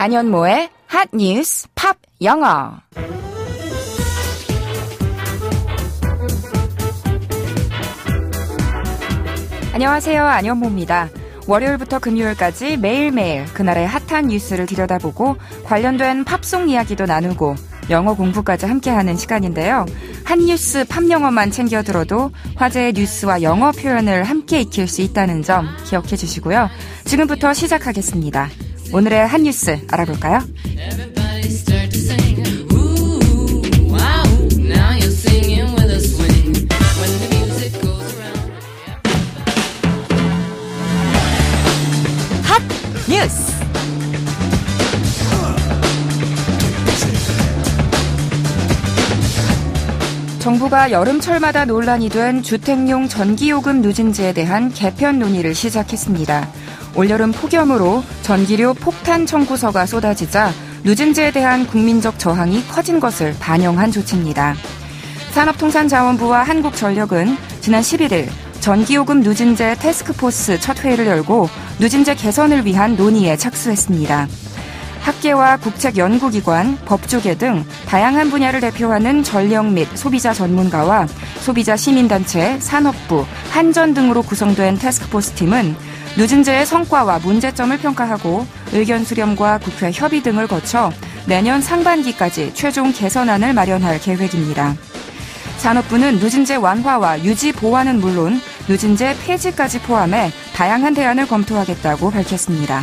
안현모의 핫뉴스 팝 영어. 안녕하세요. 안현모입니다. 월요일부터 금요일까지 매일매일 그날의 핫한 뉴스를 들여다보고 관련된 팝송 이야기도 나누고 영어 공부까지 함께하는 시간인데요. 핫뉴스 팝영어만 챙겨 들어도 화제의 뉴스와 영어 표현을 함께 익힐 수 있다는 점 기억해 주시고요. 지금부터 시작하겠습니다. 오늘의 핫뉴스 알아볼까요? 핫뉴스! 정부가 여름철마다 논란이 된 주택용 전기요금 누진제에 대한 개편 논의를 시작했습니다. 올여름 폭염으로 전기료 폭탄 청구서가 쏟아지자 누진제에 대한 국민적 저항이 커진 것을 반영한 조치입니다. 산업통상자원부와 한국전력은 지난 11일 전기요금 누진제 태스크포스 첫 회의를 열고 누진제 개선을 위한 논의에 착수했습니다. 학계와 국책연구기관, 법조계 등 다양한 분야를 대표하는 전력 및 소비자 전문가와 소비자 시민단체, 산업부, 한전 등으로 구성된 태스크포스 팀은 누진제의 성과와 문제점을 평가하고 의견 수렴과 국회 협의 등을 거쳐 내년 상반기까지 최종 개선안을 마련할 계획입니다. 산업부는 누진제 완화와 유지 보완은 물론 누진제 폐지까지 포함해 다양한 대안을 검토하겠다고 밝혔습니다.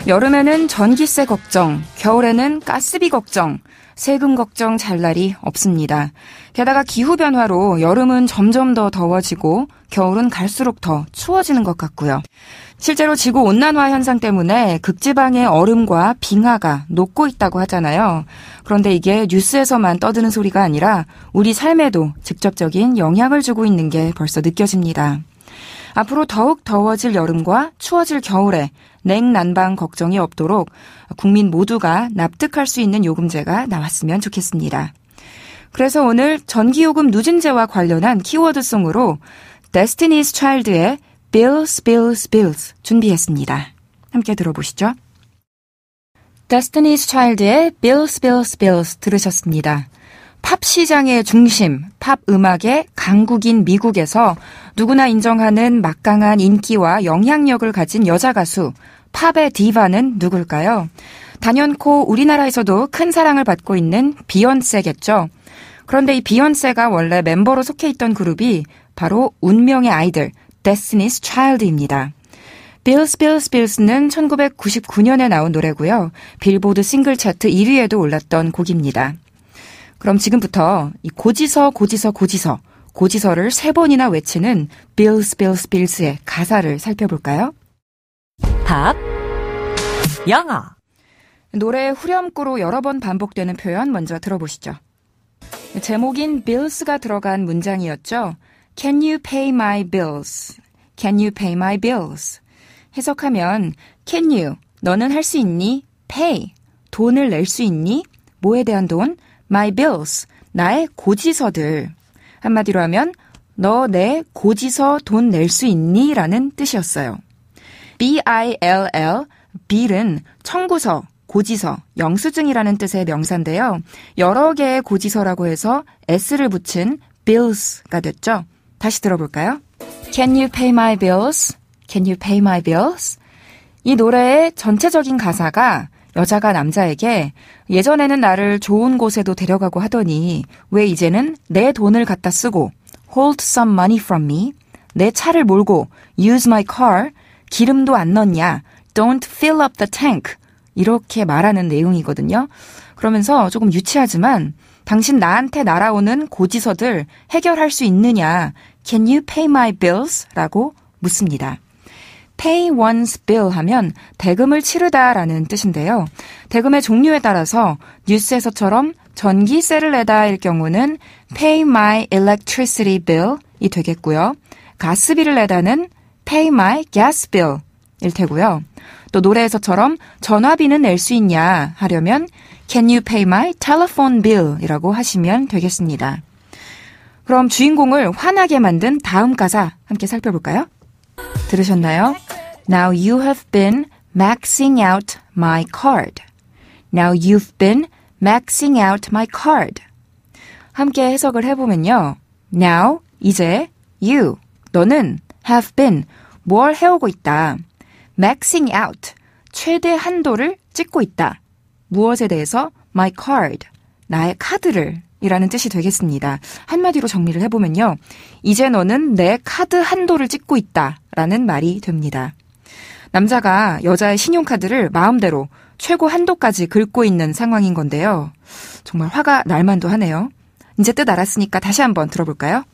여름에는 전기세 걱정, 겨울에는 가스비 걱정, 세금 걱정 잘 날이 없습니다. 게다가 기후변화로 여름은 점점 더 더워지고 겨울은 갈수록 더 추워지는 것 같고요. 실제로 지구온난화 현상 때문에 극지방의 얼음과 빙하가 녹고 있다고 하잖아요. 그런데 이게 뉴스에서만 떠드는 소리가 아니라 우리 삶에도 직접적인 영향을 주고 있는 게 벌써 느껴집니다. 앞으로 더욱 더워질 여름과 추워질 겨울에 냉난방 걱정이 없도록 국민 모두가 납득할 수 있는 요금제가 나왔으면 좋겠습니다. 그래서 오늘 전기요금 누진제와 관련한 키워드송으로 Destiny's Child의 Bills, Bills, Bills 준비했습니다. 함께 들어보시죠. Destiny's Child의 Bills, Bills, Bills 들으셨습니다. 팝 시장의 중심, 팝 음악의 강국인 미국에서 누구나 인정하는 막강한 인기와 영향력을 가진 여자 가수, 팝의 디바는 누굴까요? 단연코 우리나라에서도 큰 사랑을 받고 있는 비욘세겠죠. 그런데 이 비욘세가 원래 멤버로 속해 있던 그룹이 바로 운명의 아이들, Destiny's Child입니다. Bills, Bills, Bills는 1999년에 나온 노래고요. 빌보드 싱글 차트 1위에도 올랐던 곡입니다. 그럼 지금부터 이 고지서를 3번이나 외치는 Bills, Bills, Bills의 가사를 살펴볼까요? 팝 영어 노래 후렴구로 여러 번 반복되는 표현 먼저 들어보시죠. 제목인 Bills가 들어간 문장이었죠. Can you pay my bills? Can you pay my bills? 해석하면 Can you, 너는 할 수 있니? Pay, 돈을 낼 수 있니? 뭐에 대한 돈? My bills, 나의 고지서들. 한마디로 하면 너 내 고지서 돈 낼 수 있니? 라는 뜻이었어요. B-I-L-L, bill은 청구서, 고지서, 영수증이라는 뜻의 명사인데요. 여러 개의 고지서라고 해서 s를 붙인 bills가 됐죠. 다시 들어볼까요? Can you pay my bills? Can you pay my bills? 이 노래의 전체적인 가사가 여자가 남자에게 예전에는 나를 좋은 곳에도 데려가고 하더니 왜 이제는 내 돈을 갖다 쓰고 hold some money from me, 내 차를 몰고 use my car, 기름도 안 넣냐, don't fill up the tank 이렇게 말하는 내용이거든요. 그러면서 조금 유치하지만 당신 나한테 날아오는 고지서들 해결할 수 있느냐, Can you pay my bills? 라고 묻습니다. pay one's bill 하면 대금을 치르다라는 뜻인데요. 대금의 종류에 따라서 뉴스에서처럼 전기세를 내다일 경우는 pay my electricity bill이 되겠고요. 가스비를 내다는 pay my gas bill 일 테고요. 또 노래에서처럼 전화비는 낼 수 있냐 하려면 Can you pay my telephone bill? 이라고 하시면 되겠습니다. 그럼 주인공을 화나게 만든 다음 가사 함께 살펴볼까요? 들으셨나요? Now you have been maxing out my card. Now you've been maxing out my card. 함께 해석을 해보면요. Now, 이제, you, 너는 have been, 뭘 해오고 있다. maxing out, 최대 한도를 찍고 있다. 무엇에 대해서? my card, 나의 카드를 이라는 뜻이 되겠습니다. 한마디로 정리를 해보면요. 이제 너는 내 카드 한도를 찍고 있다 라는 말이 됩니다. 남자가 여자의 신용카드를 마음대로 최고 한도까지 긁고 있는 상황인 건데요. 정말 화가 날만도 하네요. 이제 뜻 알았으니까 다시 한번 들어볼까요?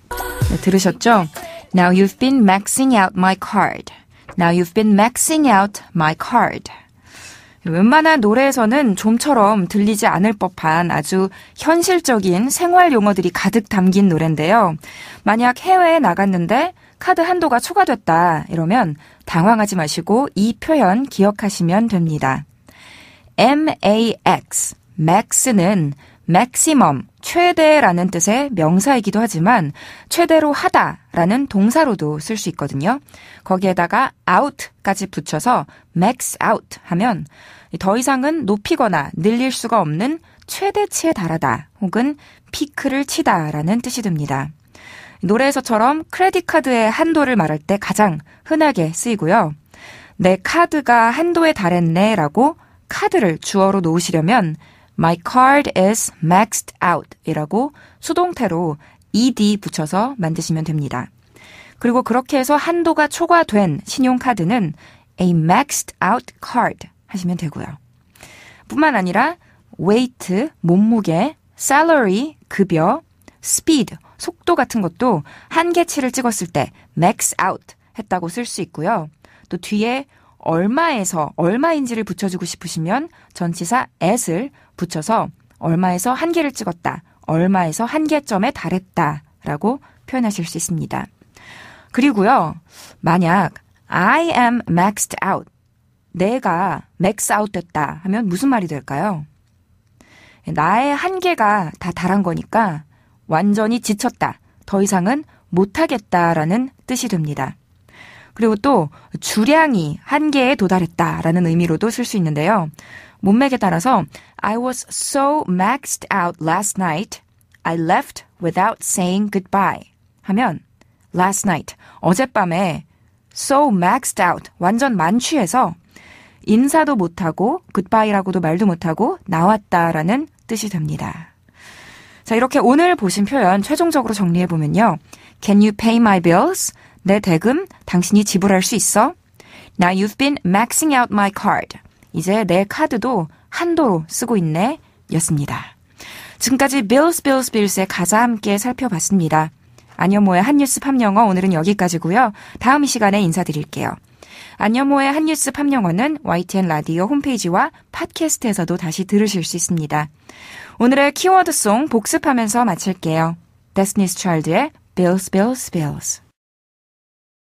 네, 들으셨죠? Now you've been maxing out my card. Now you've been maxing out my card. 웬만한 노래에서는 좀처럼 들리지 않을 법한 아주 현실적인 생활 용어들이 가득 담긴 노래인데요. 만약 해외에 나갔는데 카드 한도가 초과됐다 이러면 당황하지 마시고 이 표현 기억하시면 됩니다. MAX, max는 maximum, 최대라는 뜻의 명사이기도 하지만 최대로 하다라는 동사로도 쓸 수 있거든요. 거기에다가 out까지 붙여서 max out 하면 더 이상은 높이거나 늘릴 수가 없는 최대치에 달하다 혹은 피크를 치다라는 뜻이 됩니다. 노래에서처럼 크레딧 카드의 한도를 말할 때 가장 흔하게 쓰이고요. 내 카드가 한도에 달했네 라고 카드를 주어로 놓으시려면 My card is maxed out 이라고 수동태로 ed 붙여서 만드시면 됩니다. 그리고 그렇게 해서 한도가 초과된 신용카드는 a maxed out card 하시면 되고요. 뿐만 아니라 weight, 몸무게, salary, 급여, speed, 속도 같은 것도 한계치를 찍었을 때 max out 했다고 쓸 수 있고요. 또 뒤에 얼마에서 얼마인지를 붙여주고 싶으시면 전치사 at을 붙여서 얼마에서 한계를 찍었다, 얼마에서 한계점에 달했다 라고 표현하실 수 있습니다. 그리고요, 만약 I am maxed out, 내가 max out 됐다 하면 무슨 말이 될까요? 나의 한계가 다 달한 거니까 완전히 지쳤다, 더 이상은 못하겠다라는 뜻이 됩니다. 그리고 또 주량이 한계에 도달했다라는 의미로도 쓸 수 있는데요. 문맥에 따라서 I was so maxed out last night, I left without saying goodbye 하면 last night, 어젯밤에 so maxed out, 완전 만취해서 인사도 못하고 goodbye라고도 말도 못하고 나왔다라는 뜻이 됩니다. 자, 이렇게 오늘 보신 표현 최종적으로 정리해보면요. Can you pay my bills? 내 대금 당신이 지불할 수 있어? Now you've been maxing out my card. 이제 내 카드도 한도로 쓰고 있네 였습니다. 지금까지 Bills의 가사 함께 살펴봤습니다. 안현모의 한뉴스 팝영어 오늘은 여기까지고요. 다음 이 시간에 인사드릴게요. 안현모의 한뉴스 팝영어는 YTN 라디오 홈페이지와 팟캐스트에서도 다시 들으실 수 있습니다. 오늘의 키워드송 복습하면서 마칠게요. Destiny's Child의 Bills, Bills, Bills.